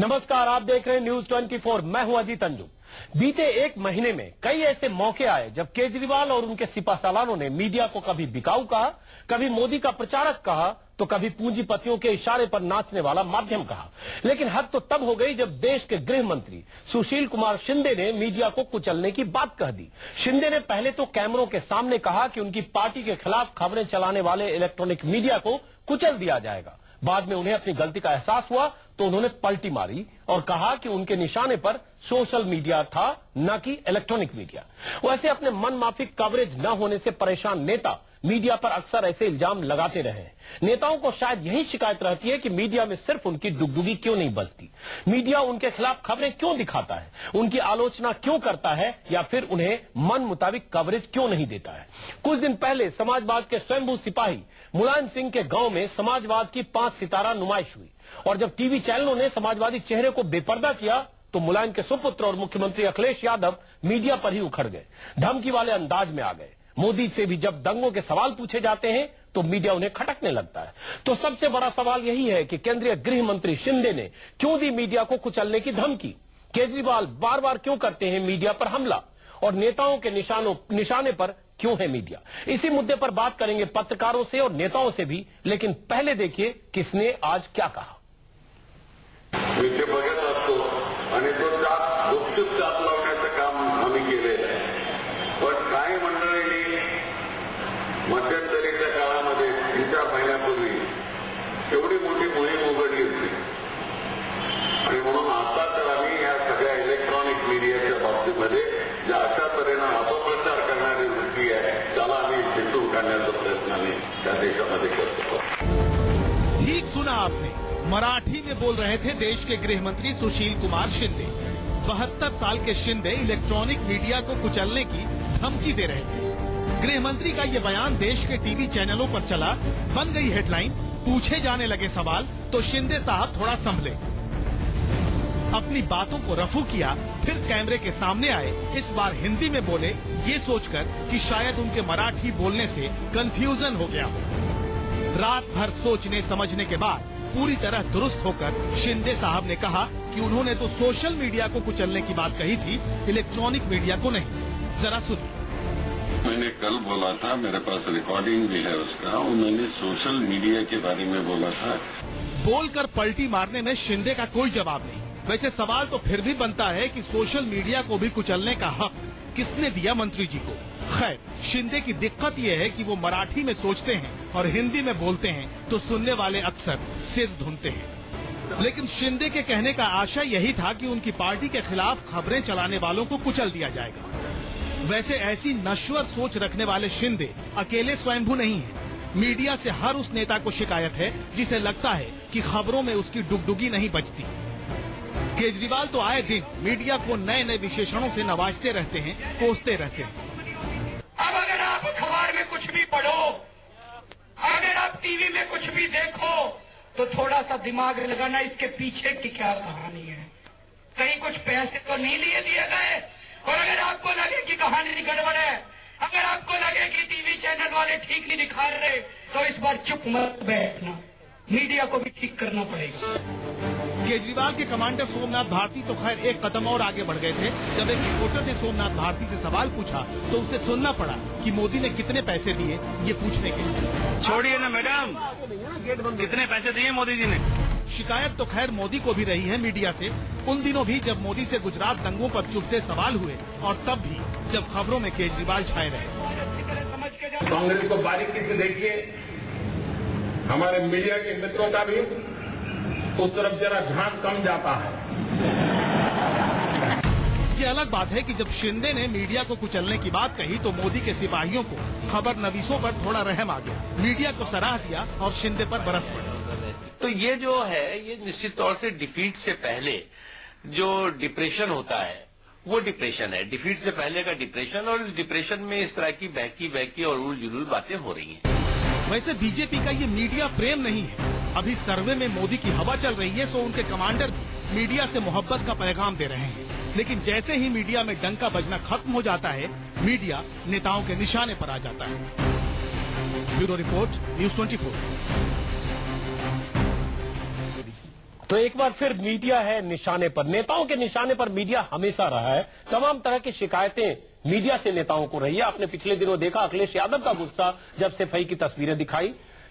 नमस्कार, आप देख रहे हैं न्यूज 24। मैं हूं अजीत अंजुम। बीते एक महीने में कई ऐसे मौके आए जब केजरीवाल और उनके सिपासालानों ने मीडिया को कभी बिकाऊ कहा, कभी मोदी का प्रचारक कहा, तो कभी पूंजीपतियों के इशारे पर नाचने वाला माध्यम कहा। लेकिन हद तो तब हो गई जब देश के गृह मंत्री सुशील कुमार शिंदे ने मीडिया को कुचलने की बात कह दी। शिंदे ने पहले तो कैमरों के सामने कहा कि उनकी पार्टी के खिलाफ खबरें चलाने वाले इलेक्ट्रॉनिक मीडिया को कुचल दिया जाएगा। बाद में उन्हें अपनी गलती का एहसास हुआ तो उन्होंने पलटी मारी और कहा कि उनके निशाने पर सोशल मीडिया था, न कि इलेक्ट्रॉनिक मीडिया। वैसे अपने मन माफिक कवरेज न होने से परेशान नेता मीडिया पर अक्सर ऐसे इल्जाम लगाते रहे हैं। नेताओं को शायद यही शिकायत रहती है कि मीडिया में सिर्फ उनकी डुगडुगी क्यों नहीं बजती, मीडिया उनके खिलाफ खबरें क्यों दिखाता है, उनकी आलोचना क्यों करता है, या फिर उन्हें मन मुताबिक कवरेज क्यों नहीं देता है। कुछ दिन पहले समाजवाद के स्वयंभू सिपाही मुलायम सिंह के गांव में समाजवाद की 5 सितारा नुमाइश हुई और जब टीवी चैनलों ने समाजवादी चेहरे को बेपर्दा किया तो मुलायम के सुपुत्र और मुख्यमंत्री अखिलेश यादव मीडिया पर ही उखड़ गए, धमकी वाले अंदाज में आ गए। मोदी से भी जब दंगों के सवाल पूछे जाते हैं तो मीडिया उन्हें खटकने लगता है। तो सबसे बड़ा सवाल यही है कि केंद्रीय गृह मंत्री शिंदे ने क्यों दी मीडिया को कुचलने की धमकी। केजरीवाल बार बार क्यों करते हैं मीडिया पर हमला और नेताओं के निशाने पर क्यों है मीडिया। इसी मुद्दे पर बात करेंगे पत्रकारों से और नेताओं से भी, लेकिन पहले देखिए किसने आज क्या कहा। बघत असतो आणि तो गुपचूप चाप लावण्याचं काम आम्ही केलेलं आहे, पण काही मंडळींनी मध्यंतरीच्या काळामध्ये 3-4 महिन्यापूर्वी एवढी मोठी मोहीम उघडली होती आणि म्हणून आता तर आम्ही या सगळ्या इलेक्ट्रॉनिक मीडियाच्या बाबतीमध्ये ज्या अशा तऱ्हेनं अपप्रचार करणारी वृत्ती आहे त्याला आम्ही चिंटू करण्याचा प्रयत्न आम्ही त्या देशामध्ये करतो। ठीक सुना आपने, मराठी में बोल रहे थे देश के गृह मंत्री सुशील कुमार शिंदे। 72 साल के शिंदे इलेक्ट्रॉनिक मीडिया को कुचलने की धमकी दे रहे थे। गृह मंत्री का ये बयान देश के टीवी चैनलों पर चला, बन गई हेडलाइन, पूछे जाने लगे सवाल तो शिंदे साहब थोड़ा संभले, अपनी बातों को रफू किया, फिर कैमरे के सामने आए। इस बार हिंदी में बोले, ये सोचकर कि शायद उनके मराठी बोलने से कंफ्यूजन हो गया हो। रात भर सोचने समझने के बाद पूरी तरह दुरुस्त होकर शिंदे साहब ने कहा कि उन्होंने तो सोशल मीडिया को कुचलने की बात कही थी, इलेक्ट्रॉनिक मीडिया को नहीं। जरा सुनिए। मैंने कल बोला था, मेरे पास रिकॉर्डिंग भी है उसका, मैंने सोशल मीडिया के बारे में बोला था। बोलकर पलटी मारने में शिंदे का कोई जवाब नहीं। वैसे सवाल तो फिर भी बनता है कि सोशल मीडिया को भी कुचलने का हक किसने दिया मंत्री जी को। खैर, शिंदे की दिक्कत यह है कि वो मराठी में सोचते हैं और हिंदी में बोलते हैं तो सुनने वाले अक्सर सिर धुनते हैं। लेकिन शिंदे के कहने का आशय यही था कि उनकी पार्टी के खिलाफ खबरें चलाने वालों को कुचल दिया जाएगा। वैसे ऐसी नश्वर सोच रखने वाले शिंदे अकेले स्वयंभू नहीं है। मीडिया से हर उस नेता को शिकायत है जिसे लगता है कि खबरों में उसकी डुगडुगी नहीं बजती। केजरीवाल तो आए दिन मीडिया को नए नए विशेषणों से नवाजते रहते हैं, कोसते रहते हैं। अब अगर आप अखबार में कुछ भी पढ़ो, अगर आप टीवी में कुछ भी देखो, तो थोड़ा सा दिमाग लगाना इसके पीछे की क्या कहानी है। कहीं कुछ पैसे तो नहीं दिए गए। और अगर आपको लगे कि कहानी गड़बड़ है, अगर आपको लगे कि टीवी चैनल वाले ठीक नहीं दिखा रहे, तो इस बार चुप मत बैठना, मीडिया को भी ठीक करना पड़ेगा। केजरीवाल के कमांडर सोमनाथ भारती तो खैर एक कदम और आगे बढ़ गए थे। जब एक रिपोर्टर ने सोमनाथ भारती से सवाल पूछा तो उसे सुनना पड़ा कि मोदी ने कितने पैसे दिए ये पूछने के लिए। छोड़िए ना मैडम, कितने पैसे दिए मोदी जी ने। शिकायत तो खैर मोदी को भी रही है मीडिया से, उन दिनों भी जब मोदी से गुजरात दंगों पर चुभते सवाल हुए और तब भी जब खबरों में केजरीवाल छाए रहे। कांग्रेस को बारीकी से देखिए, हमारे मीडिया के मित्रों का भी उस तरफ जरा ध्यान कम जाता है। ये अलग बात है कि जब शिंदे ने मीडिया को कुचलने की बात कही तो मोदी के सिपाहियों को खबर नवीसों पर थोड़ा रहम आ गया, मीडिया को सराह दिया और शिंदे पर बरस पड़े। तो ये जो है, ये निश्चित तौर से डिफीट से पहले जो डिप्रेशन होता है वो डिप्रेशन है, डिफीट से पहले का डिप्रेशन, और इस डिप्रेशन में इस तरह की बहकी और उल जुलूल बातें हो रही हैं। वैसे बीजेपी का ये मीडिया प्रेम नहीं है। अभी सर्वे में मोदी की हवा चल रही है, सो उनके कमांडर भी मीडिया से मोहब्बत का पैगाम दे रहे हैं। लेकिन जैसे ही मीडिया में डंका बजना खत्म हो जाता है, मीडिया नेताओं के निशाने पर आ जाता है। Bureau report, news 24। तो एक बार फिर मीडिया है निशाने पर, नेताओं के निशाने पर मीडिया हमेशा रहा है। तमाम तरह की शिकायतें मीडिया से नेताओं को रही है। आपने पिछले दिनों देखा अखिलेश यादव का गुस्सा जब सफाई की तस्वीरें दिखाई।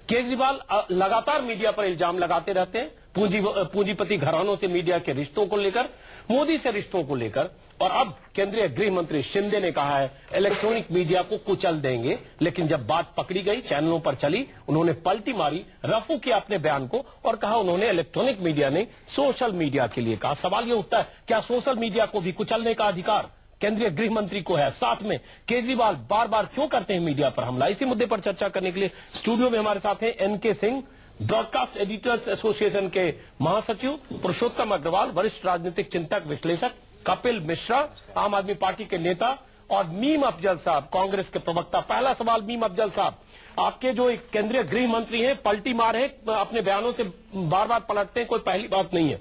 केजरीवाल लगातार मीडिया पर इल्जाम लगाते रहते हैं, पूंजीपति घरानों से मीडिया के रिश्तों को लेकर, मोदी से रिश्तों को लेकर। और अब केंद्रीय गृह मंत्री शिंदे ने कहा है इलेक्ट्रॉनिक मीडिया को कुचल देंगे। लेकिन जब बात पकड़ी गई, चैनलों पर चली, उन्होंने पलटी मारी, रफू किया अपने बयान को और कहा उन्होंने इलेक्ट्रॉनिक मीडिया ने सोशल मीडिया के लिए कहा। सवाल ये उठता है क्या सोशल मीडिया को भी कुचलने का अधिकार केंद्रीय गृह मंत्री को है? साथ में केजरीवाल बार बार क्यों करते हैं मीडिया पर हमला? इसी मुद्दे पर चर्चा करने के लिए स्टूडियो में हमारे साथ हैं N K Singh, Broadcast Editors Association के महासचिव, पुरुषोत्तम अग्रवाल, वरिष्ठ राजनीतिक चिंतक विश्लेषक, कपिल मिश्रा, आम आदमी पार्टी के नेता, और मीम अफजल साहब, कांग्रेस के प्रवक्ता। पहला सवाल मीम अफजल साहब, आपके जो एक केंद्रीय गृह मंत्री हैं, पलटी मार है, अपने बयानों से बार बार पलटते हैं, कोई पहली बात नहीं है,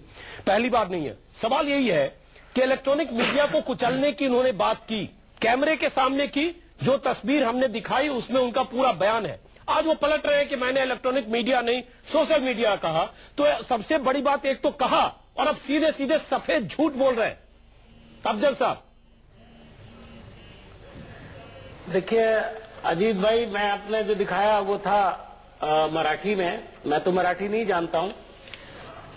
पहली बार नहीं है। सवाल यही है कि इलेक्ट्रॉनिक मीडिया को कुचलने की उन्होंने बात की, कैमरे के सामने की, जो तस्वीर हमने दिखाई उसमें उनका पूरा बयान है। आज वो पलट रहे हैं कि मैंने इलेक्ट्रॉनिक मीडिया नहीं सोशल मीडिया कहा। तो सबसे बड़ी बात एक तो कहा और अब सीधे सीधे सफेद झूठ बोल रहे हैं। अफजल साहब देखिए अजीत भाई, मैं आपने जो दिखाया वो था मराठी में। मैं तो मराठी नहीं जानता हूं,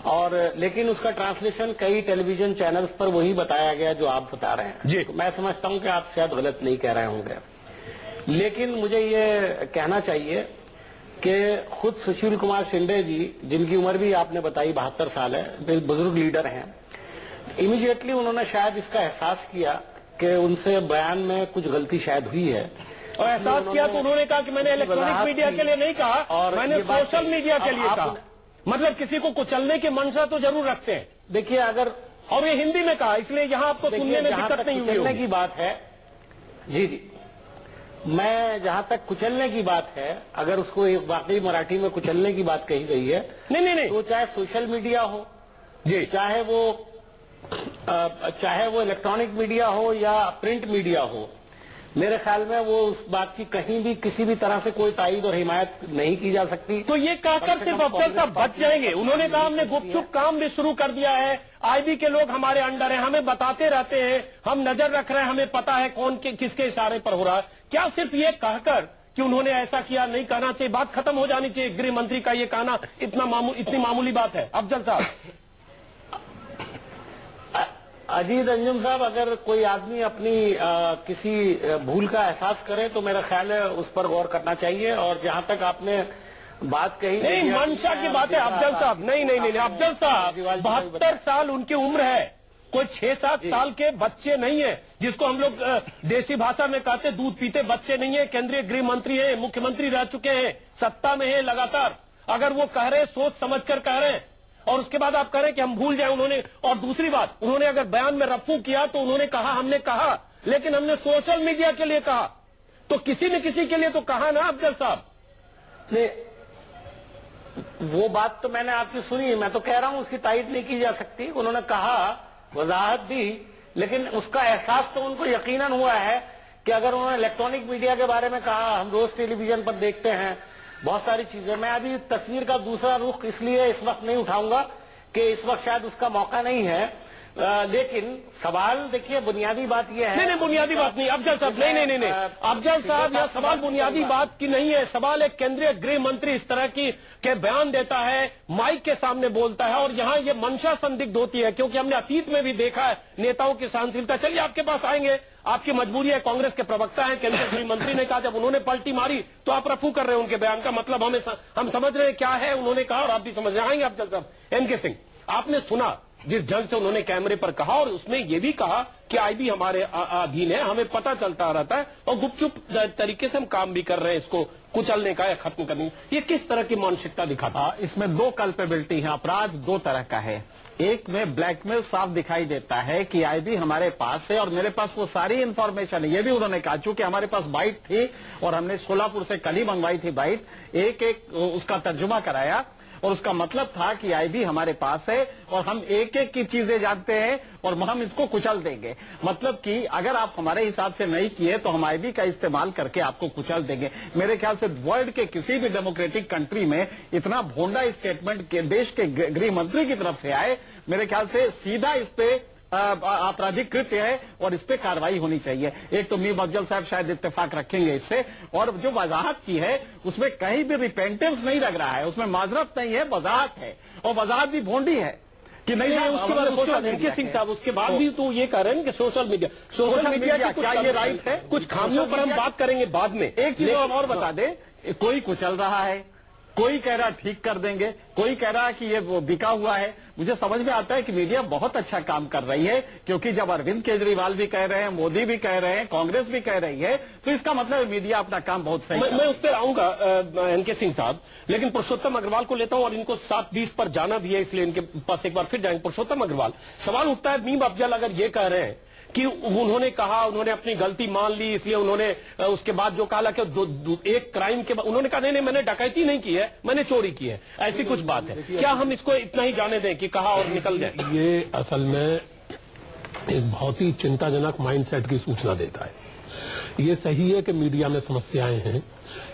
और लेकिन उसका ट्रांसलेशन कई टेलीविजन चैनल्स पर वही बताया गया जो आप बता रहे हैं जी। तो मैं समझता हूं कि आप शायद गलत नहीं कह रहे होंगे। लेकिन मुझे ये कहना चाहिए कि खुद सुशील कुमार शिंदे जी, जिनकी उम्र भी आपने बताई 72 साल है, बुजुर्ग लीडर हैं, इमीडिएटली उन्होंने शायद इसका एहसास किया कि उनसे बयान में कुछ गलती शायद हुई है, और एहसास किया तो उन्होंने कहा कि मैंने इलेक्ट्रॉनिक मीडिया के लिए नहीं कहा और मैंने सोशल मीडिया के लिए कहा। मतलब किसी को कुचलने की मंशा तो जरूर रखते हैं। देखिए अगर, और ये हिंदी में कहा, इसलिए यहां आपको सुनने में दिक्कत नहीं हुई कुचलने की बात है, जी, मैं जहां तक कुचलने की बात है, अगर उसको एक वाकई मराठी में कुचलने की बात कही गई है, नहीं, तो चाहे सोशल मीडिया हो जी, चाहे वो इलेक्ट्रॉनिक मीडिया हो या प्रिंट मीडिया हो, मेरे ख्याल में वो उस बात की कहीं भी किसी भी तरह से कोई तायीद और हिमायत नहीं की जा सकती। तो ये कहकर सिर्फ अफजल साहब बच जाएंगे? उन्होंने कहा हमने गुपचुप काम भी शुरू कर दिया है, आईबी के लोग हमारे अंडर हैं, हमें बताते रहते हैं, हम नजर रख रहे हैं, हमें पता है कौन किसके इशारे पर हो रहा है। क्या सिर्फ ये कहकर कि उन्होंने ऐसा किया नहीं कहना चाहिए, बात खत्म हो जानी चाहिए? गृह मंत्री का ये कहना इतनी मामूली बात है? अफजल साहब। अजीत अंजुम साहब, अगर कोई आदमी अपनी किसी भूल का एहसास करे तो मेरा ख्याल है उस पर गौर करना चाहिए। और जहां तक आपने बात कही, नहीं मंशा की बात है अफजल साहब, नहीं अफजल साहब, 72 साल उनकी उम्र है, कोई 6-7 साल के बच्चे नहीं है, जिसको हम लोग देसी भाषा में कहते दूध पीते बच्चे नहीं है। केंद्रीय गृह मंत्री है, मुख्यमंत्री रह चुके हैं, सत्ता में है लगातार। अगर वो कह रहे, सोच समझ कर कह रहे हैं, और उसके बाद आप कह रहे हैं कि हम भूल जाए उन्होंने। और दूसरी बात, उन्होंने अगर बयान में रफू किया तो उन्होंने कहा हमने कहा, लेकिन हमने सोशल मीडिया के लिए कहा, तो किसी न किसी के लिए तो कहा ना अफजल साहब ने। वो बात तो मैंने आपकी सुनी, मैं तो कह रहा हूं उसकी तायीद नहीं की जा सकती। उन्होंने कहा, वजाहत दी, लेकिन उसका एहसास तो उनको यकीनन हुआ है कि अगर उन्होंने इलेक्ट्रॉनिक मीडिया के बारे में कहा, हम रोज टेलीविजन पर देखते हैं बहुत सारी चीजें। मैं अभी तस्वीर का दूसरा रुख इसलिए इस वक्त नहीं उठाऊंगा कि इस वक्त शायद उसका मौका नहीं है, लेकिन सवाल देखिए बुनियादी बात यह है। नहीं बुनियादी बात नहीं अफजल साहब, नहीं अफजल साहब, यह सवाल बुनियादी बात की नहीं है। सवाल एक केंद्रीय गृह मंत्री इस तरह की के बयान देता है, माइक के सामने बोलता है, और यहाँ ये मंशा संदिग्ध होती है, क्योंकि हमने अतीत में भी देखा है नेताओं की सहनशीलता। चलिए आपके पास आएंगे, आपकी मजबूरी है, कांग्रेस के प्रवक्ता हैं, केंद्रीय गृह मंत्री ने कहा जब उन्होंने पलटी मारी तो आप रफू कर रहे हैं उनके बयान का मतलब। हम समझ रहे हैं क्या है उन्होंने कहा, और आप भी समझ रहे हैं। आएंगे अफजल साहब। एनके सिंह, आपने सुना जिस ढंग से उन्होंने कैमरे पर कहा, और उसमें यह भी कहा कि आईबी हमारे अधीन है, हमें पता चलता रहता है, और गुपचुप तरीके से हम काम भी कर रहे हैं इसको कुचलने का या खत्म करने का। ये किस तरह की मानसिकता दिखाता है? इसमें दो कल्पेबिलिटी है, अपराध दो तरह का है। एक में ब्लैकमेल साफ दिखाई देता है कि आईबी हमारे पास है और मेरे पास वो सारी इंफॉर्मेशन है। ये भी उन्होंने कहा, चूंकि हमारे पास बाइट थी और हमने सोलापुर से कल ही मंगवाई थी बाइट, एक उसका तर्जुमा कराया, और उसका मतलब था कि आईबी हमारे पास है और हम एक एक की चीजें जानते हैं और हम इसको कुचल देंगे। मतलब कि अगर आप हमारे हिसाब से नहीं किए तो हम आईबी का इस्तेमाल करके आपको कुचल देंगे। मेरे ख्याल से वर्ल्ड के किसी भी डेमोक्रेटिक कंट्री में इतना भोंडा स्टेटमेंट के देश के गृह मंत्री की तरफ से आए, मेरे ख्याल से सीधा इस पे आपराधिक कृत्य है और इस पे कार्रवाई होनी चाहिए। एक तो मीम अफजल साहब शायद इत्तेफाक रखेंगे इससे, और जो वजाहत की है उसमें कहीं भी रिपेंटेंस नहीं लग रहा है, उसमें माजरत नहीं है, वजाहत है, और वजाहत भी भोंडी है कि नहीं। उसके बाद सोशल मीडिया सिंह साहब उसके बाद भी तो ये कह रहे हैं कि सोशल मीडिया क्या ये राइट है? कुछ खामियों पर हम बात करेंगे बाद में। एक चीज और बता दे, कोई कुचल रहा है, कोई कह रहा ठीक कर देंगे, कोई कह रहा है कि ये वो बिका हुआ है। मुझे समझ में आता है कि मीडिया बहुत अच्छा काम कर रही है, क्योंकि जब अरविंद केजरीवाल भी कह रहे हैं, मोदी भी कह रहे हैं, कांग्रेस भी कह रही है, तो इसका मतलब मीडिया अपना काम बहुत सही मैं उस पर आऊंगा एनके सिंह साहब, लेकिन पुरुषोत्तम अग्रवाल को लेता हूं और इनको 7:20 पर जाना भी है, इसलिए इनके पास एक बार फिर जाएंगे। पुरुषोत्तम अग्रवाल, सवाल उठता है, मीम अफजल अगर ये कह रहे हैं कि उन्होंने कहा, उन्होंने अपनी गलती मान ली, इसलिए उन्होंने उसके बाद जो कहा कि एक क्राइम के बाद उन्होंने कहा नहीं मैंने डकैती नहीं की है, मैंने चोरी की है, ऐसी कुछ बात है, क्या हम इसको इतना ही जाने दें कि कहा और निकल जाए? ये असल में एक बहुत ही चिंताजनक माइंडसेट की सूचना देता है। ये सही है कि मीडिया में समस्याएं हैं,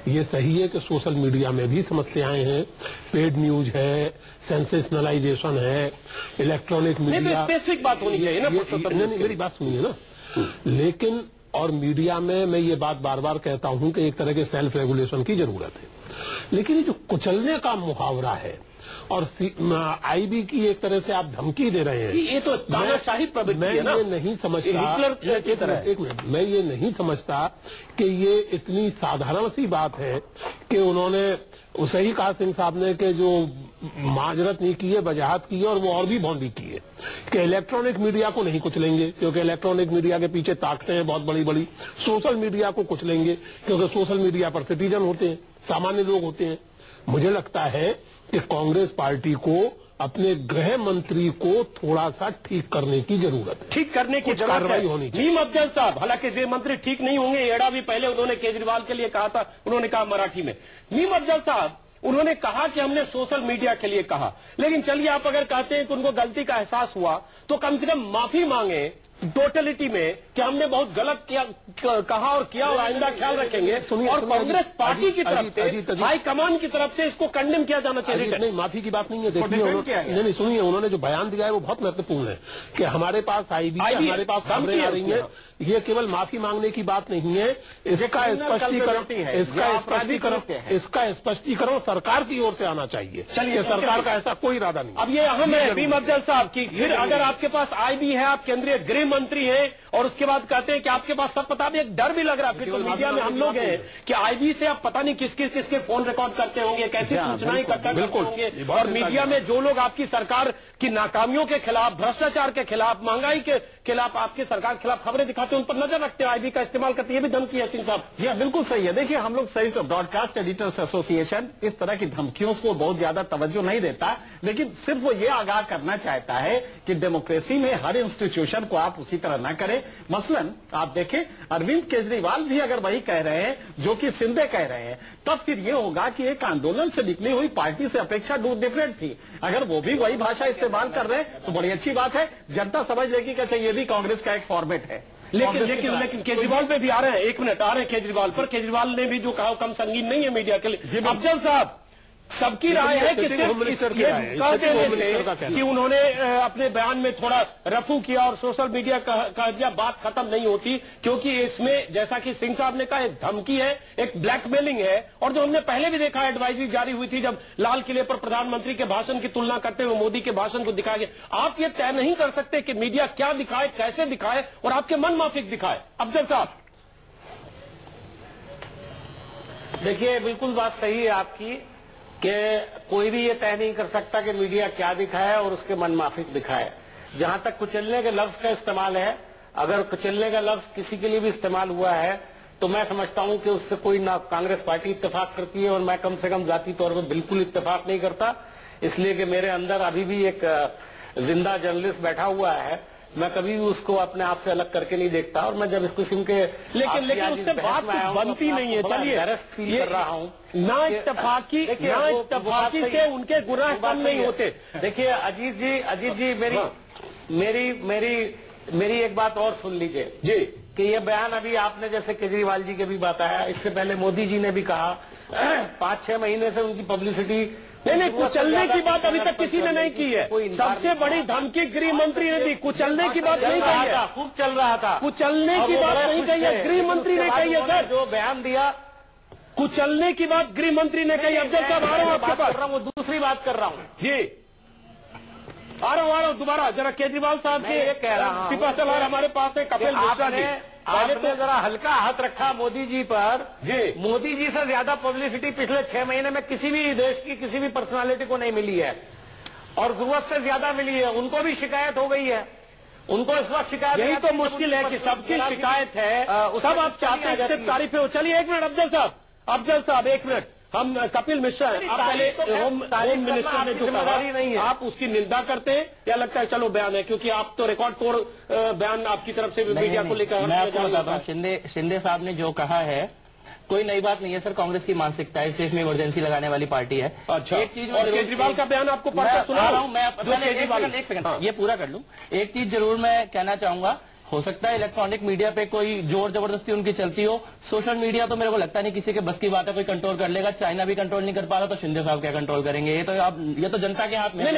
ये सही है कि सोशल मीडिया में भी समस्याएं हैं, पेड न्यूज है, सेंसेशनलाइजेशन है, इलेक्ट्रॉनिक मीडिया। स्पेसिफिक बात होनी चाहिए ना पुरुषोत्तम, मेरी बात सुनिए ना। लेकिन और मीडिया में मैं ये बात बार बार कहता हूं कि एक तरह के सेल्फ रेगुलेशन की जरूरत है, लेकिन ये जो कुचलने का मुहावरा है और आईबी की एक तरह से आप धमकी दे रहे हैं, ये तो दानाशाही प्रवृत्ति है ना। मैं ये नहीं समझता, एक मिनट, मैं ये नहीं समझता कि ये इतनी साधारण सी बात है कि उन्होंने सही कहा सिंह साहब ने कि जो माजरत नहीं की है, वजाहत की है, और वो और भी भौंडी की है कि इलेक्ट्रॉनिक मीडिया को नहीं कुचलेंगे क्योंकि इलेक्ट्रॉनिक मीडिया के पीछे ताकतें हैं बहुत बड़ी बड़ी, सोशल मीडिया को कुचलेंगे क्योंकि सोशल मीडिया पर सिटीजन होते हैं, सामान्य लोग होते हैं। मुझे लगता है कि कांग्रेस पार्टी को अपने गृह मंत्री को थोड़ा सा ठीक करने की जरूरत है, ठीक करने की कार्रवाई होनी चाहिए। मीम अफजल साहब, हालांकि गृह मंत्री ठीक नहीं होंगे, एड़ा भी पहले उन्होंने केजरीवाल के लिए कहा था, उन्होंने कहा मराठी में। मीम अफजल साहब, उन्होंने कहा कि हमने सोशल मीडिया के लिए कहा, लेकिन चलिए आप अगर कहते हैं कि उनको गलती का एहसास हुआ तो कम से कम माफी मांगे टोटलिटी में कि हमने बहुत गलत किया, कहा और किया और आइंदा ख्याल रखेंगे। और कांग्रेस पार्टी की तरफ से, हाईकमान की तरफ से इसको कंडेम किया जाना चाहिए। नहीं, माफी की बात नहीं है, नहीं सुनिए, उन्होंने जो बयान दिया है वो बहुत महत्वपूर्ण है कि हमारे पास आईबी हमारे पास खबरें आ रही है, ये केवल माफी मांगने की बात नहीं है, इसका स्पष्टीकरण सरकार की ओर से आना चाहिए। चलिए, सरकार का ऐसा कोई इरादा नहीं। अब ये अहम है मीम अफजल साहब की, फिर अगर आपके पास आईबी है, आप केंद्रीय गृह मंत्री हैं, और उसके बाद कहते हैं कि आपके पास सब पता भी, एक डर भी लग रहा है, फिर तो मीडिया में हम लोग हैं कि आईबी से आप पता नहीं किसके फोन रिकॉर्ड करते होंगे, कैसी सूचनाएं करते होंगे, और मीडिया में जो लोग आपकी सरकार की नाकामियों के खिलाफ, भ्रष्टाचार के खिलाफ, महंगाई के खिलाफ, आपकी सरकार के खिलाफ खबरें दिखाते हैं, उन पर नजर रखते हैं, आईबी का इस्तेमाल करते हैं। ये भी धमकी है सिंह साहब। जी बिल्कुल सही है। देखिए, हम लोग सही ब्रॉडकास्ट एडिटर्स एसोसिएशन इस तरह की धमकियों को बहुत ज्यादा तवज्जो नहीं देता, लेकिन सिर्फ वो ये आगाह करना चाहता है कि डेमोक्रेसी में हर इंस्टीट्यूशन को आप उसी तरह ना करें। मसलन आप देखें, अरविंद केजरीवाल भी अगर वही कह रहे हैं जो कि शिंदे कह रहे हैं, तब फिर ये होगा कि एक आंदोलन से निकली हुई पार्टी से अपेक्षा डिफरेंट थी। अगर वो भी वही भाषा इस्तेमाल कर रहे हैं तो बड़ी अच्छी बात है, जनता समझ लेगी कि अच्छा ये भी कांग्रेस का एक फॉर्मेट है। लेकिन केजरीवाल पे भी आ रहे हैं, एक मिनट आ रहे हैं केजरीवाल पर। केजरीवाल ने भी जो कहा कम संगीन नहीं है मीडिया के लिए। अफजल साहब, सबकी राय है कि सिर्फ ये कह देने से कि उन्होंने अपने बयान में थोड़ा रफू किया और सोशल मीडिया कह दिया, बात खत्म नहीं होती, क्योंकि इसमें जैसा कि सिंह साहब ने कहा, एक धमकी है, एक ब्लैकमेलिंग है, और जो हमने पहले भी देखा, एडवाइजरी जारी हुई थी जब लाल किले पर प्रधानमंत्री के भाषण की तुलना करते हुए मोदी के भाषण को दिखाया गया। आप ये तय नहीं कर सकते कि मीडिया क्या दिखाए, कैसे दिखाए और आपके मन माफिक दिखाए। अफजल साहब, देखिए, बिल्कुल बात सही है आपकी कि कोई भी ये तय नहीं कर सकता कि मीडिया क्या दिखाए और उसके मनमाफिक दिखाए। जहां तक कुचलने के लफ्ज का इस्तेमाल है, अगर कुचलने का लफ्ज किसी के लिए भी इस्तेमाल हुआ है तो मैं समझता हूं कि उससे कोई ना कांग्रेस पार्टी इत्तेफाक करती है, और मैं कम से कम जाती तौर पर बिल्कुल इत्तेफाक नहीं करता, इसलिए कि मेरे अंदर अभी भी एक जिंदा जर्नलिस्ट बैठा हुआ है मैं कभी भी उसको अपने आप से अलग करके नहीं देखता, और मैं जब इस किस्म के लेकिन उससे बात बनती नहीं है। चलिए फील कर रहा हूँ ना इत्तेफाकी से उनके गुनाह कम नहीं होते। देखिए अजीत जी मेरी एक बात और सुन लीजिए जी, कि ये बयान अभी आपने जैसे केजरीवाल जी के भी बताया, इससे पहले मोदी जी ने भी कहा 5-6 महीने से उनकी पब्लिसिटी नहीं, कुचलने की बात अभी तक किसी ने नहीं की है। सबसे बड़ी धमकी गृह मंत्री ने दी, कुचलने की बात नहीं कही है। खूब चल रहा था, कुचलने की बात नहीं कही है, गृह मंत्री ने कही है सर। जो बयान दिया कुचलने की बात गृह मंत्री ने कही। अफजल साहब आ रहा हूँ आपके पास, वो दूसरी बात कर रहा हूँ जी, आ रहा हूँ दोबारा। जरा केजरीवाल साहब के कह रहा हूँ सिपा सलार हमारे पास है, कपिल मिश्रा जी। पहले तो जरा हल्का हाथ रखा मोदी जी पर जी। मोदी जी से ज्यादा पब्लिसिटी पिछले 6 महीने में किसी भी देश की किसी भी पर्सनालिटी को नहीं मिली है, और जरूरत से ज्यादा मिली है। उनको भी शिकायत हो गई है, उनको इस वक्त शिकायत। यही तो मुश्किल है कि सबकी शिकायत है, सब आप चाहते हैं सिर्फ तारीफें हो। चलिए एक मिनट अफजल साहब 1 मिनट। हम कपिल मिश्रा हैं, आप पहले होम मिनिस्टर ने जो कहा नहीं है, आप उसकी निंदा करते हैं या लगता है चलो बयान है, क्योंकि आप तो रिकॉर्ड तोड़ बयान आपकी तरफ से मीडिया को लेकर। मैं आपको बताता हूँ, शिंदे साहब ने जो कहा है कोई नई बात नहीं है सर। कांग्रेस की मानसिकता है, इस देश में इमरजेंसी लगाने वाली पार्टी है। अच्छा, एक चीज और केजरीवाल का बयान आपको पढ़कर सुना रहा हूँ मैं। एक सेकंड ये पूरा कर लूं। एक चीज जरूर मैं कहना चाहूंगा, हो सकता है इलेक्ट्रॉनिक मीडिया पे कोई जोर जबरदस्ती उनकी चलती हो, सोशल मीडिया तो मेरे को लगता नहीं किसी के बस की बात है, कोई कंट्रोल कर लेगा। चाइना भी कंट्रोल नहीं कर पा रहा तो शिंदे साहब क्या कंट्रोल करेंगे? ये तो जनता के हाथ में। नहीं,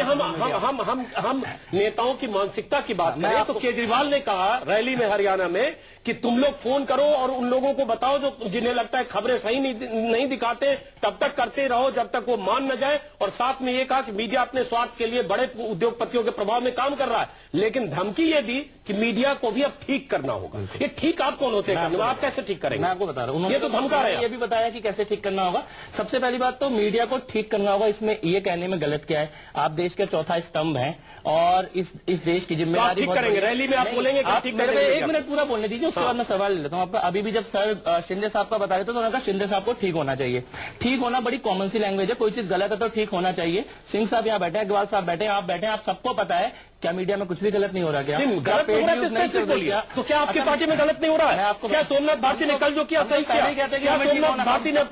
हम नेताओं की मानसिकता की बात करें तो केजरीवाल ने कहा रैली में हरियाणा में कि तुम लोग फोन करो और उन लोगों को बताओ जो जिन्हें लगता है खबरें सही नहीं दिखाते, तब तक करते रहो जब तक वो मान न जाए। और साथ में ये कहा कि मीडिया अपने स्वार्थ के लिए बड़े उद्योगपतियों के प्रभाव में काम कर रहा है, लेकिन धमकी ये दी कि मीडिया को भी अब ठीक करना होगा। ये ठीक आप कौन होते हैं, आप कैसे ठीक करेंगे? मैं आपको बता रहा हूँ, ये तो धमका रहे हैं। ये भी बताया कि कैसे ठीक करना होगा। सबसे पहली बात तो मीडिया को ठीक करना होगा, इसमें ये कहने में गलत क्या है? आप देश के चौथा स्तंभ हैं और इस देश की जिम्मेदारी करेंगे। रैली में आप बोलेंगे एक मिनट पूरा बोलने दीजिए, उसके बाद मैं सवाल ले लेता हूँ आपका। अभी भी जब सर शिंदे साहब का बता रहे थे तो उन्होंने कहा शिंदे साहब को ठीक होना चाहिए। ठीक होना बड़ी कॉमन सी लैंग्वेज है, कोई चीज गलत है तो ठीक होना चाहिए। सिंह साहब यहाँ बैठे हैं, अग्रवाल साहब बैठे हैं, आप बैठे हैं, आप सबको पता है क्या मीडिया में कुछ भी गलत नहीं हो रहा? क्या गलत हो रहा है? तो क्या आपकी पार्टी में गलत नहीं हो रहा है? आपको क्या सोमनाथ भारती ने कल जो किया सही किया? कहते हैं सोमनाथ भारती ने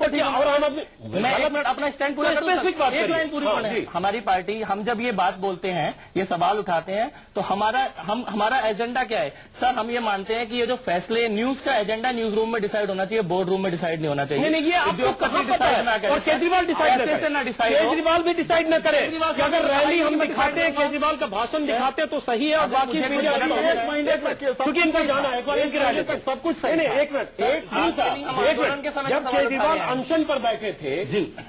मैं अपना स्टैंड पूरा एक लाइन पूरी। हमारी पार्टी, हम जब ये बात बोलते हैं, ये सवाल उठाते हैं, तो हमारा एजेंडा क्या है सर? हम ये मानते हैं कि ये जो फैसले, न्यूज का एजेंडा न्यूज रूम में डिसाइड होना चाहिए, बोर्ड रूम में डिसाइड नहीं होना चाहिए। नहीं, ये आपको कहाँ पता है? और केजरीवाल डिसाइड ना डिसाइड, केजरीवाल भी डिसाइड न करे। अगर रैली हम दिखाते हैं, केजरीवाल का भाषण दिखाते तो सही है, और बाकी मीडिया क्योंकि इनको जाना है, एक बार इनकी रैली तक सब कुछ सही। नहीं, एक मिनट, जब केजरीवाल अनशन पर बैठे थे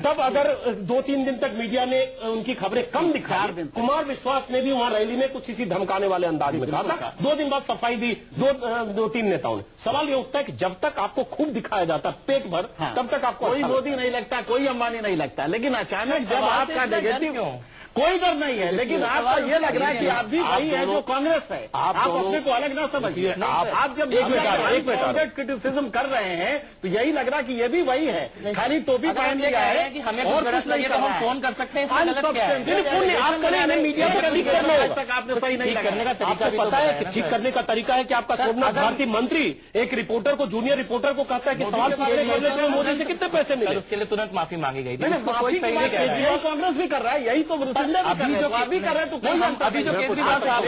तब अगर 2-3 दिन तक मीडिया ने उनकी खबरें कम दिखाई, कुमार विश्वास ने भी वहां रैली में कुछ इसी धमकाने वाले अंदाज में कहा था। 2 दिन बाद सफाई दी 2-3 नेताओं ने। सवाल ये उठता है कि जब तक आपको खूब दिखाया जाता पेट भर, तब तक आपको कोई मोदी नहीं लगता, कोई अंबानी नहीं लगता, लेकिन अचानक जब आपका नेगेटिव कोई डर नहीं है, लेकिन आपको ये लग रहा है कि आप भी वही है जो कांग्रेस है। आप अपने को अलग ना समझिए। आप जब क्रिटिसिज्म कर रहे हैं तो यही लग रहा कि ये भी वही है, खाली टोपी पहन लिया है कि हमें और कुछ नहीं, तो हम फोन कर सकते हैं। मीडिया को ठीक करने तक आपने सही नहीं करने का तरीका पता है कि ठीक करने का तरीका है कि आपका सोमनाथ भारती मंत्री एक रिपोर्टर को, जूनियर रिपोर्टर को कहता है कि सवाल पूछने में मोदी से कितने पैसे मिले, उसके लिए तुरंत माफी मांगी गई। कांग्रेस भी कर रहा है, यही तो अभी कर रहे हैं। तो कोई अभी जो केजरीवाल साहब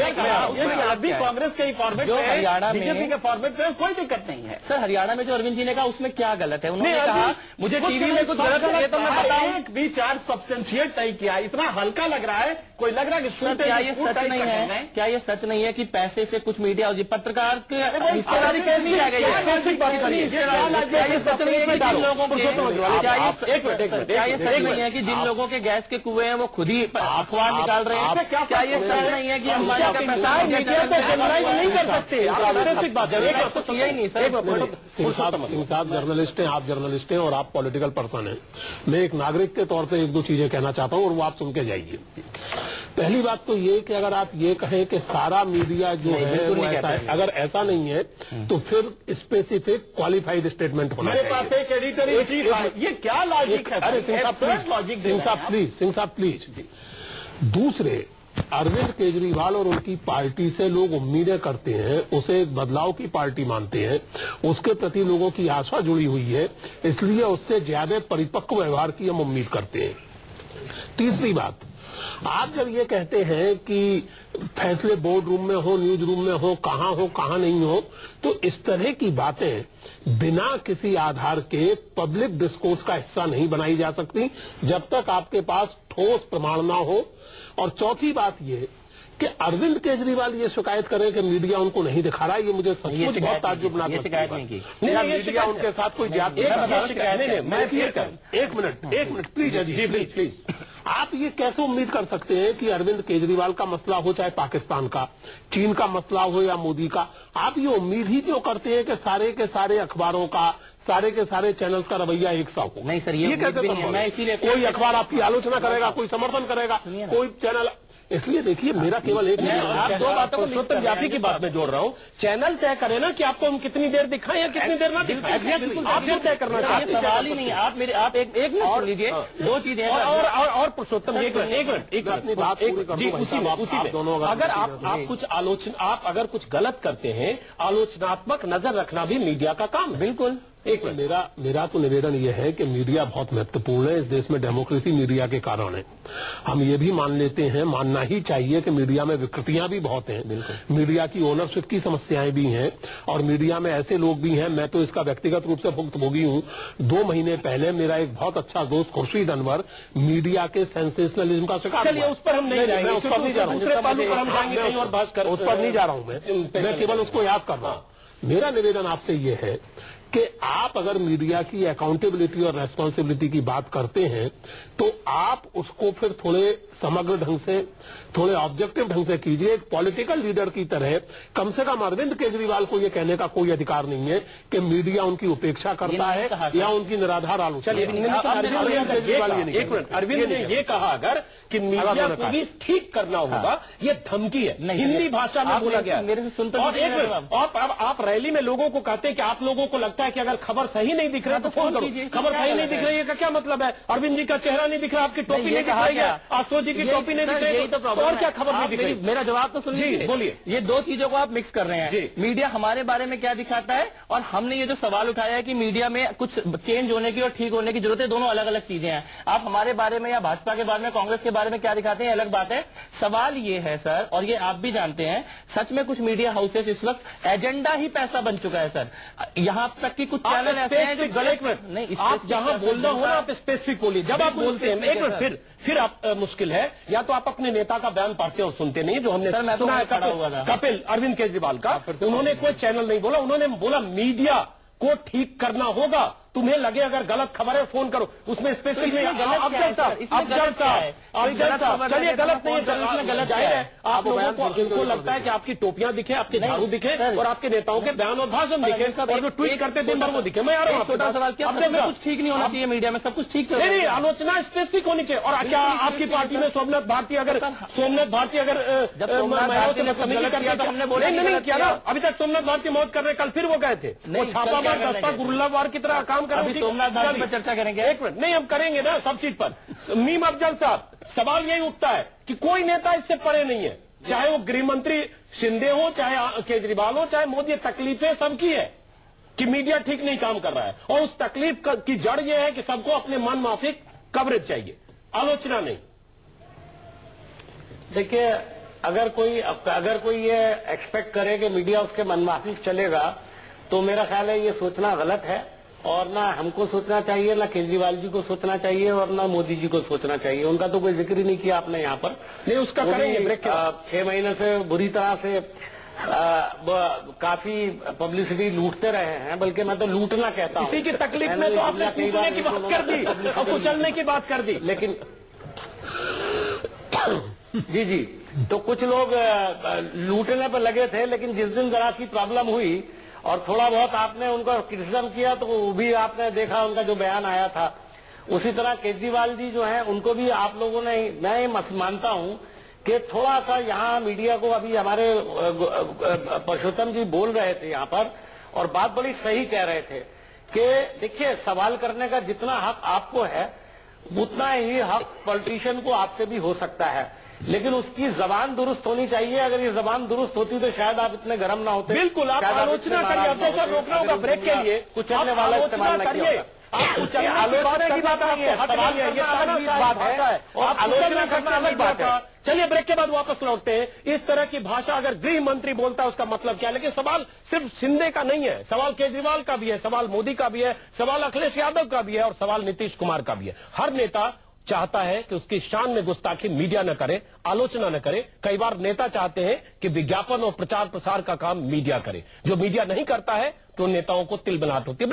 अभी कांग्रेस के फॉर्मेट में, हरियाणा में, बीजेपी के फॉर्मेट में कोई दिक्कत नहीं है। सर हरियाणा में जो अरविंद जी ने कहा उसमें क्या गलत है? उन्होंने कहा मुझे टीवी में कुछ गलत है तो मैं बताऊं, एक भी चार्ज सब्सटेंशिएट नहीं किया, इतना हल्का लग रहा है। कोई लग रहा है कि क्या ये सच नहीं है? क्या ये सच नहीं है कि पैसे से कुछ मीडिया और पत्रकार की हिस्सेदारी कैसे नहीं आ गई है? क्या ये सच नहीं है कि जिन लोगों को, क्या ये सच नहीं है कि जिन लोगों के गैस के कुएं हैं वो खुद ही अखबार निकाल रहे हैं? क्या ये सच नहीं है कि हमारे का पैसा मीडिया को जनरलाइज नहीं कर सकते? आपको यही नहीं सर। सिंह साहब जर्नलिस्ट हैं, आप जर्नलिस्ट हैं और आप पॉलिटिकल पर्सन हैं। मैं एक नागरिक के तौर पे 1-2 चीजें कहना चाहता हूं और वो आप सुन के जाइए। पहली बात तो ये कि अगर आप ये कहें कि सारा मीडिया जो है वो ऐसा है, अगर ऐसा नहीं है तो फिर स्पेसिफिक क्वालिफाइड स्टेटमेंट होना चाहिए। मेरे पास एक एडिटोरियल चीफ है, ये क्या लॉजिक है? अरे सिंह साहब प्लीज। दूसरे, अरविंद केजरीवाल और उनकी पार्टी से लोग उम्मीदें करते हैं, उसे एक बदलाव की पार्टी मानते हैं, उसके प्रति लोगों की आशा जुड़ी हुई है, इसलिए उससे ज्यादा परिपक्व व्यवहार की हम उम्मीद करते हैं। तीसरी बात, आप जब ये कहते हैं कि फैसले बोर्ड रूम में हो, न्यूज रूम में हो, कहां नहीं हो, तो इस तरह की बातें बिना किसी आधार के पब्लिक डिस्कोर्स का हिस्सा नहीं बनाई जा सकती जब तक आपके पास ठोस प्रमाण ना हो। और चौथी बात ये कि अरविंद केजरीवाल ये शिकायत करें कि मीडिया उनको नहीं दिखा रहा है, ये मुझे सचमुच बहुत ताज्जुब लगा। शिकायत नहीं की, मीडिया उनके साथ कोई एक मिनट प्लीज जी, प्लीज। आप ये कैसे उम्मीद कर सकते हैं कि अरविंद केजरीवाल का मसला हो, चाहे पाकिस्तान का, चीन का मसला हो या मोदी का, आप ये उम्मीद ही क्यों करते हैं कि सारे के सारे अखबारों का, सारे के सारे चैनल्स का रवैया एक सा हो? नहीं सर, ये कैसे नहीं है। मैं इसीलिए कोई अखबार आपकी आलोचना करेगा, कोई समर्थन करेगा, कोई चैनल। इसलिए देखिए, मेरा केवल एक आप दो बातों को पुरुषोत्तम व्यापी की बात में जोड़ रहा हूँ। चैनल तय करें ना कि आपको हम कितनी देर दिखाएं या कितनी देर ना दिखाएं, आप जो तय करना चाहते हैं। सवाल ही नहीं है। आप एक मिनट सुन लीजिए, दो चीजें और पुरुषोत्तम एक मिनट अपनी बात जी, उसी में दोनों अगर आप कुछ आलोचना, आप अगर कुछ गलत करते हैं, आलोचनात्मक नजर रखना भी मीडिया का काम है। बिल्कुल। एक मेरा तो निवेदन यह है कि मीडिया बहुत महत्वपूर्ण है। इस देश में डेमोक्रेसी मीडिया के कारण है। हम ये भी मान लेते हैं, मानना ही चाहिए कि मीडिया में विकृतियां भी बहुत हैं, मीडिया की ओनरशिप की समस्याएं भी हैं, और मीडिया में ऐसे लोग भी हैं, मैं तो इसका व्यक्तिगत रूप से भुक्तभोगी हूं। 2 महीने पहले मेरा एक बहुत अच्छा दोस्त खुर्शीद अनवर मीडिया के सेंसेशनलिज्म का शिकार। चलिए उस पर हम नहीं जाएंगे, उस पर नहीं जा रहा हूं, उस पर नहीं जा रहा हूं मैं केवल उसको याद कर रहा हूं। मेरा निवेदन आपसे ये है कि आप अगर मीडिया की अकाउंटेबिलिटी और रेस्पॉन्सिबिलिटी की बात करते हैं तो आप उसको फिर थोड़े समग्र ढंग से, थोड़े ऑब्जेक्टिव ढंग से कीजिए। एक पॉलिटिकल लीडर की तरह कम से कम अरविंद केजरीवाल को यह कहने का कोई अधिकार नहीं है कि मीडिया उनकी उपेक्षा करता है या उनकी निराधार आलोचना। अरविंद ने ये कहा अगर कि मीडिया को भी ठीक करना होगा, ये धमकी है, हिंदी भाषा में बोला गया। मेरे से सुनते और आप रैली में लोगों को कहते हैं कि आप लोगों को लगता है कि अगर खबर सही नहीं दिख रही तो फोन करो। खबर सही नहीं दिख रही है का क्या मतलब है? अरविंद जी का चेहरा नहीं दिख रहा, आपकी टोपी नहीं दिख रही है, आशुतोष जी की टोपी नहीं दिख रही है, तो और क्या खबर नहीं दिख रही? मेरा जवाब तो सुनिए, बोलिए। ये दो चीजों को आप मिक्स कर रहे हैं। मीडिया हमारे बारे में क्या दिखाता है और हमने ये जो सवाल उठाया है कि मीडिया में कुछ चेंज होने की और ठीक होने की जरूरत है, दोनों अलग अलग चीजें हैं। आप हमारे बारे में या भाजपा के बारे में, कांग्रेस के बारे में क्या दिखाते हैं अलग बात है। सवाल ये है सर, और ये आप भी जानते हैं, सच में कुछ मीडिया हाउसेस इस वक्त एजेंडा ही पैसा बन चुका है सर। यहां तक कि कुछ चैनल ऐसे हैं जो गलत नहीं, आप जहां बोलना हो ना आप स्पेसिफिक बोलिए। जब आप बोलते हैं एक मिनट फिर आप मुश्किल है, या तो आप अपने नेता का बयान पढ़ते और सुनते नहीं, जो हमने सुना है कपिल अरविंद केजरीवाल का। उन्होंने कोई चैनल नहीं बोला, उन्होंने बोला मीडिया को ठीक करना होगा। तुम्हें लगे अगर गलत खबर है फोन करो, उसमें स्पेसिफिक नहीं। अफजल साहब चलिए, गलत नहीं है, गलत जाहिर है। आप लोगों को लगता है कि आपकी टोपियां दिखे, आपके झाड़ू दिखे और आपके नेताओं के बयान और भाषण दिखे और जो ट्वीट करते दिन भर वो दिखे। मैं आ रहा हूँ, छोटा सवाल, क्या कुछ ठीक नहीं होना चाहिए मीडिया में? सब कुछ ठीक नहीं, आलोचना स्पेसिफिक होनी चाहिए। और क्या आपकी पार्टी में सोमनाथ भारती अगर हमने बोला नहीं किया ना, अभी तक सोमनाथ भारती मौत कर रहे, कल फिर वो गए थे, वो छापामार दस्ता गुरुल्लावार की तरह काम कर रहे। सोमनाथ भारती पर चर्चा करेंगे, एक मिनट नहीं, हम करेंगे ना सब चीज पर। मीम अफजल साहब, सवाल यही उठता है कि कोई नेता इससे परे नहीं है, चाहे वो गृह मंत्री शिंदे हो, चाहे केजरीवाल हो, चाहे मोदी। तकलीफें सबकी है कि मीडिया ठीक नहीं काम कर रहा है, और उस तकलीफ की जड़ यह है कि सबको अपने मन माफिक कवरेज चाहिए, आलोचना नहीं। देखिए, अगर कोई ये एक्सपेक्ट करे कि मीडिया उसके मन माफिक चलेगा, तो मेरा ख्याल है ये सोचना गलत है। और ना हमको सोचना चाहिए, ना केजरीवाल जी को सोचना चाहिए, और ना मोदी जी को सोचना चाहिए। उनका तो कोई जिक्र ही नहीं किया आपने यहाँ पर। नहीं, उसका करेंगे ब्रेक। 6 महीने से बुरी तरह से काफी पब्लिसिटी लूटते रहे हैं, बल्कि मैं तो लूटना कहता हूँ। इसी की तकलीफ में तो आपने कूटने की बात कर दी और कुचलने की बात कर दी। लेकिन जी, तो कुछ लोग लूटने पर लगे थे, लेकिन जिस दिन जरा सी प्रॉब्लम हुई और थोड़ा बहुत आपने उनको क्रिटिसिज्म किया, तो वो भी आपने देखा उनका जो बयान आया था। उसी तरह केजरीवाल जी जो हैं, उनको भी आप लोगों ने, मैं ये मानता हूं कि थोड़ा सा यहाँ मीडिया को, अभी हमारे पुरुषोत्तम जी बोल रहे थे यहाँ पर और बात बड़ी सही कह रहे थे कि देखिए, सवाल करने का जितना हक आपको है उतना ही हक पॉलिटिशियन को आपसे भी हो सकता है। लेकिन उसकी जबान दुरुस्त होनी चाहिए। अगर ये जबान दुरुस्त होती तो शायद आप इतने गर्म ना होते। बिल्कुल, आप आलोचना करिए। अब देखो, रोकना होगा ब्रेक के लिए, कुछ चलने वाला इस्तेमाल न किया होगा। आप आलोचना की बात नहीं है, सवाल ये बात है और आलोचना करना अलग बात है। चलिए ब्रेक के बाद वापस लौटते हैं। इस तरह की भाषा अगर गृह मंत्री बोलता है उसका मतलब क्या है? लेकिन सवाल सिर्फ शिंदे का नहीं है, सवाल केजरीवाल का भी है, सवाल मोदी का भी है, सवाल अखिलेश यादव का भी है और सवाल नीतीश कुमार का भी है। हर नेता चाहता है कि उसकी शान में गुस्ताखी मीडिया न करे, आलोचना न करे। कई बार नेता चाहते हैं कि विज्ञापन और प्रचार प्रसार का काम मीडिया करे। जो मीडिया नहीं करता है तो नेताओं को तिल बनाहट होती है।